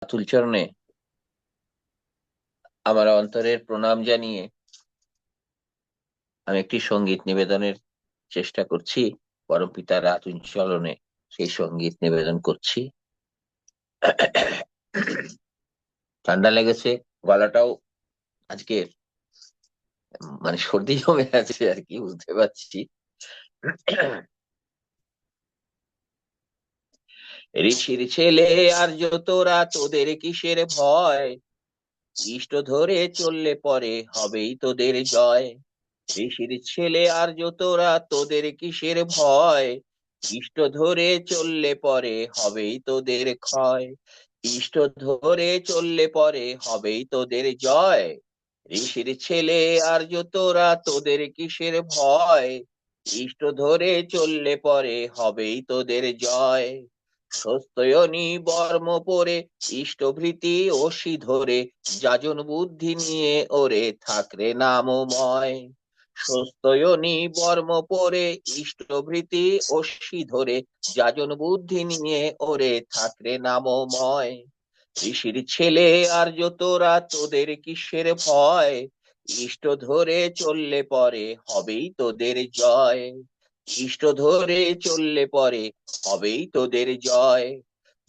রাতুল চরণে আমার অন্তরের প্রণাম জানিয়ে আমি একটি সঙ্গীত নিবেদনের চেষ্টা করছি। পরমপিতা রাতুল চরণে সেই সঙ্গীত নিবেদন করছি। ঠান্ডা লেগেছে, গলাটাও আজকে মানে সর্দি জমে আছে আর কি, বুঝতে পারছি। ঋষির ছেলে আর তোরা, তোদের কিসের ভয়? ইষ্ট ধরে চললে পরে হবেই তোদের জয়। ঋষির ছেলে আর তোরা, তোদের কিসের ভয়? ইষ্ট ধরে চললে পরে হবেই তোদের ক্ষয়। ইষ্ট ধরে চললে পরে হবেই তোদের জয়। ঋষির ছেলে আর তোরা, তোদের কিসের ভয়? ইষ্ট ধরে চললে পরে হবেই তোদের জয়। সত্যয়নি বর্ম পরে, ইষ্টভৃতি অসি ধরে, যাজন বুদ্ধি নিয়ে ওরে থাকরে নামময়। সত্যয়নি বর্ম পরে, ইষ্টভৃতি অসি ধরে, যাজন বুদ্ধি নিয়ে ওরে থাকরে নামময়। ঋষির ছেলে আর তোরা, তোদের কিসের ভয়? ইষ্ট ধরে চললে পরে হবেই তোদের জয়। ইষ্ট ধরে চললে পরে হবেই তোদের জয়।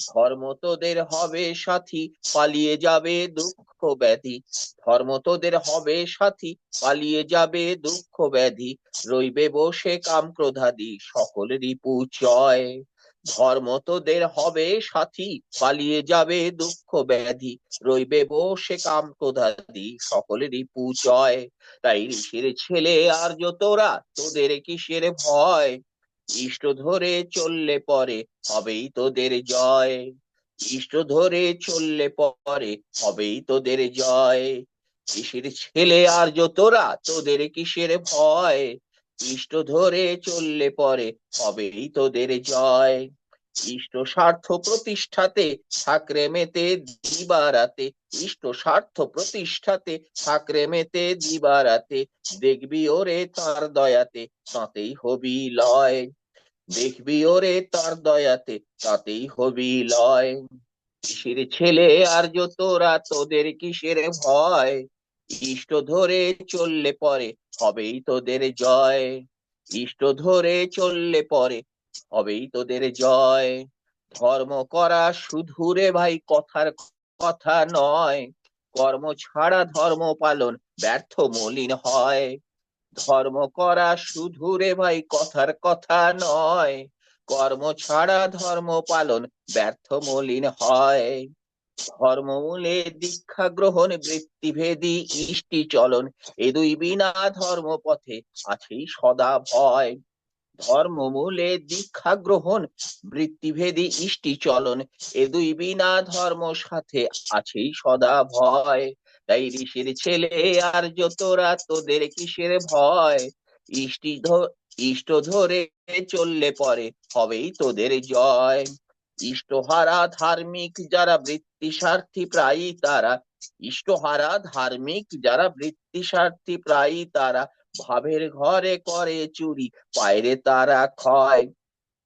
ধর্ম তোদের হবে সাথী, পালিয়ে যাবে দুঃখ ব্যাধি। ধর্ম তোদের হবে সাথী, পালিয়ে যাবে দুঃখ ব্যাধি। রইবে বসে কাম ক্রোধাদি, সকল রিপু জয়। ধর্ম তোদের হবে সাথী, পালিয়ে যাবে দুঃখ ব্যাধি। রইবে বসে কাম ক্রোধাদি, সকল রিপু জয়। তাই ঋষির ছেলে আর তোরা, তোদের কিসের ভয়? ইষ্ট ধরে চললে পরে হবেই তোদের জয়। ইষ্ট ধরে চললে পরে হবেই তোদের জয়। ঋষির ছেলে আর তোরা, তোদের কিসের ভয়? ইষ্ট ধরে চললে পরে হবেই তোদের জয়। ইষ্ট স্বার্থ প্রতিষ্ঠাতে থাকরে মেতে দিবারাতে। ইষ্ট স্বার্থ প্রতিষ্ঠাতে থাকরে মেতে দিবারাতে। দেখবি ওরে তার দয়াতে, তাতেই হবি লয়। দেখবি ওরে তার দয়াতে, তাতেই হবি লয়। কিসের ছেলে আর তোরা, তোদের কিসের ভয়? ইষ্ট ধরে চললে পরে হবেই তোদের জয়। ইষ্ট ধরে চললে পরে হবেই তোদের জয়। ধর্ম করা শুধু রে ভাই কথার কথা নয়। কর্ম ছাড়া ধর্ম পালন ব্যর্থ মলিন হয়। ধর্ম করা শুধু রে ভাই কথার কথা নয়। কর্ম ছাড়া ধর্ম পালন ব্যর্থ মলিন হয়। ধর্মমূলে দীক্ষা গ্রহণ, বৃত্তিভেদী ইষ্টি চলন, এ দুই বিনা ধর্ম পথে আছেই সদা ভয়। ধর্মমূলে দীক্ষা গ্রহণ, বৃত্তিভেদী ইষ্টি চলন, এ দুই বিনা ধর্ম সাথে আছেই সদা ভয়। তাই ঋষির ছেলে আর তোরা, তোদের কিসের ভয়? ইষ্টি ইষ্ট ধরে চললে পরে হবেই তোদের জয়। ইষ্টহারা ধার্মিক যারা, বৃত্তি স্বার্থী প্রায়ই তারা। ইষ্টহারা ধার্মিক যারা, বৃত্তি স্বার্থী প্রায়ই তারা। ভাবের ঘরে করে চুরি, পায়রে তারা ক্ষয়।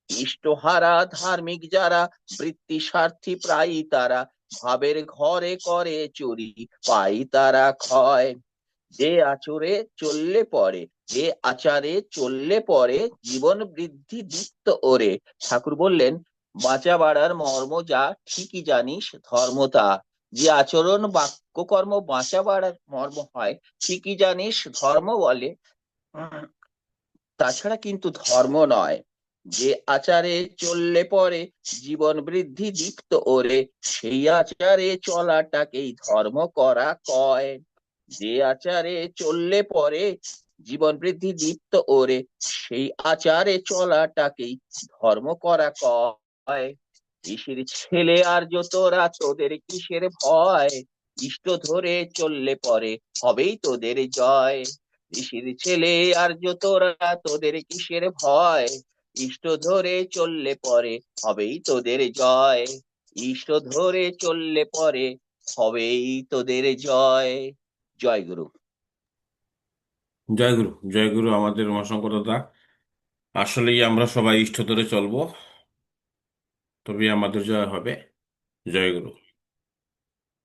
ইষ্টহারা ধার্মিক যারা, বৃত্তি স্বার্থী প্রায়ই তারা। ভাবের ঘরে করে চুরি, পাই তারা ক্ষয়। যে আচরে চললে পরে, যে আচারে চললে পরে, জীবন বৃদ্ধি দীপ্ত ওরে। ঠাকুর বললেন, বাঁচা বাড়ার মর্ম যা, ঠিকই জানিস ধর্ম তা। যে আচরণ বাক্য কর্ম বাঁচা বাড়ার মর্ম হয়, ঠিকই জানিস ধর্ম বলে। তাছাড়া কিন্তু ধর্ম নয়। যে আচারে চললে পরে জীবন বৃদ্ধি দীপ্ত ওরে, সেই আচারে চলাটাকেই ধর্ম করা কয়। যে আচারে চললে পরে জীবন বৃদ্ধি দীপ্ত ওরে, সেই আচারে চলাটাকেই ধর্ম করা কয়। ঋষির ছেলে আর তোরা, তোদের কিসের ভয়? ইষ্ট ধরে চললে পরে হবেই তোদের জয়। ঋষির ছেলে আর তোরা, তোদের কিসের ভয়? ইষ্ট ধরে চললে পরে হবেই তোদের জয়। ইষ্ট ধরে চললে পরে হবেই তোদের জয়। জয় গুরু। জয় গুরু। জয় গুরু। আমাদের মহাসংঘ দাদা, আসলেই আমরা সবাই ইষ্ট ধরে চলবো, তবে আমাদের জয় হবে। জয় গুরু।